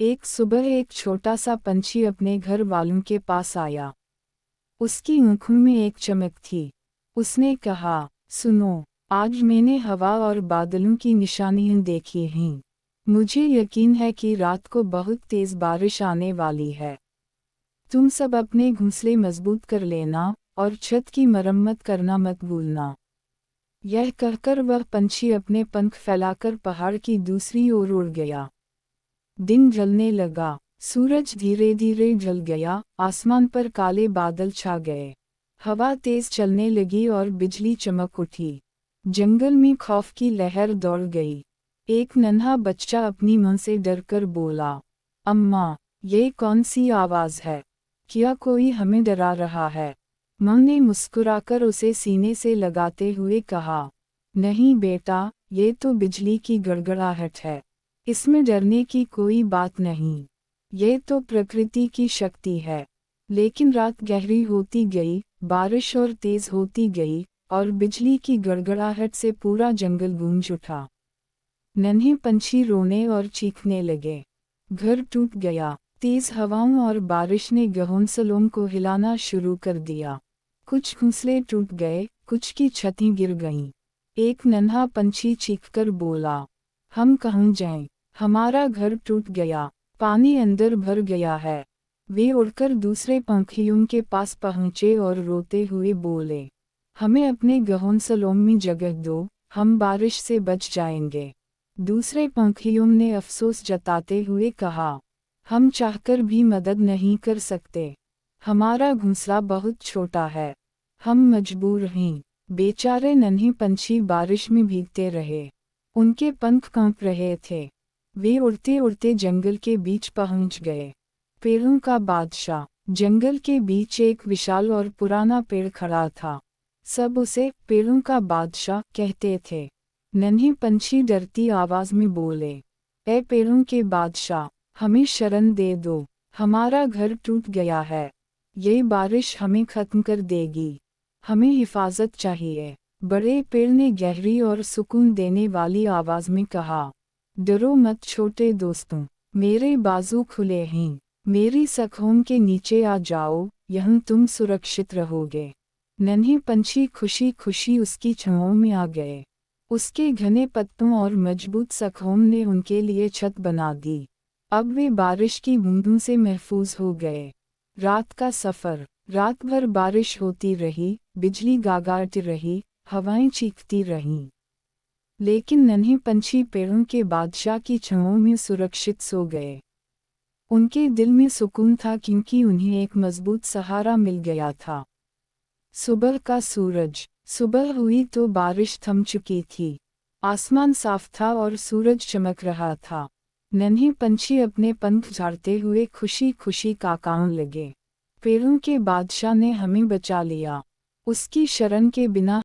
एक सुबह एक छोटा सा पंछी अपने घर वालों के पास आया। उसकी आँखों में एक चमक थी। उसने कहा, सुनो, आज मैंने हवा और बादलों की निशानियां देखी हैं। मुझे यकीन है कि रात को बहुत तेज बारिश आने वाली है। तुम सब अपने घोंसले मजबूत कर लेना और छत की मरम्मत करना मत भूलना। यह कहकर वह पंछी अपने पंख फैलाकर पहाड़ की दूसरी ओर उड़ गया। दिन ढलने लगा, सूरज धीरे धीरे ढल गया, आसमान पर काले बादल छा गए। हवा तेज चलने लगी और बिजली चमक उठी। जंगल में खौफ की लहर दौड़ गई। एक नन्हा बच्चा अपनी मां से डरकर बोला, अम्मा, ये कौन सी आवाज़ है? क्या कोई हमें डरा रहा है? मां ने मुस्कुराकर उसे सीने से लगाते हुए कहा, नहीं बेटा, ये तो बिजली की गड़गड़ाहट है। इसमें डरने की कोई बात नहीं। ये तो प्रकृति की शक्ति है। लेकिन रात गहरी होती गई, बारिश और तेज होती गई, और बिजली की गड़गड़ाहट से पूरा जंगल गूंज उठा। नन्हे पंछी रोने और चीखने लगे। घर टूट गया। तेज हवाओं और बारिश ने घोंसलों को हिलाना शुरू कर दिया। कुछ घोंसले टूट गए, कुछ की छतें गिर गईं। एक नन्हा पंछी चीखकर बोला, हम कहाँ जाएं? हमारा घर टूट गया, पानी अंदर भर गया है। वे उड़कर दूसरे पंखियों के पास पहुँचे और रोते हुए बोले, हमें अपने घोंसलों में जगह दो, हम बारिश से बच जाएंगे। दूसरे पंखियों ने अफसोस जताते हुए कहा, हम चाहकर भी मदद नहीं कर सकते। हमारा घोंसला बहुत छोटा है। हम मजबूर हैं। बेचारे नन्हे पंछी बारिश में भीगते रहे। उनके पंख कांप रहे थे। वे उड़ते उड़ते जंगल के बीच पहुंच गए। पेड़ों का बादशाह। जंगल के बीच एक विशाल और पुराना पेड़ खड़ा था। सब उसे पेड़ों का बादशाह कहते थे। नन्हे पंछी डरती आवाज में बोले, ए पेड़ों के बादशाह, हमें शरण दे दो। हमारा घर टूट गया है। ये बारिश हमें खत्म कर देगी। हमें हिफाजत चाहिए। बड़े पेड़ ने गहरी और सुकून देने वाली आवाज में कहा, डरो मत छोटे दोस्तों, मेरे बाजू खुले हैं। मेरी शाखाओं के नीचे आ जाओ, यहाँ तुम सुरक्षित रहोगे। नन्हे पंछी खुशी खुशी उसकी छांव में आ गए। उसके घने पत्तों और मजबूत शाखाओं ने उनके लिए छत बना दी। अब वे बारिश की बूंदों से महफूज हो गए। रात का सफ़र। रात भर बारिश होती रही, बिजली गागाती रही, हवाएं चीखती रहीं। लेकिन नन्हे पंछी पेड़ों के बादशाह की छांव में सुरक्षित सो गए। उनके दिल में सुकून था क्योंकि उन्हें एक मजबूत सहारा मिल गया था। सुबह का सूरज। सुबह हुई तो बारिश थम चुकी थी। आसमान साफ था और सूरज चमक रहा था। नन्हे पंछी अपने पंख झाड़ते हुए खुशी खुशी काकाने लगे। पेड़ों के बादशाह ने हमें बचा लिया। उसकी शरण के बिना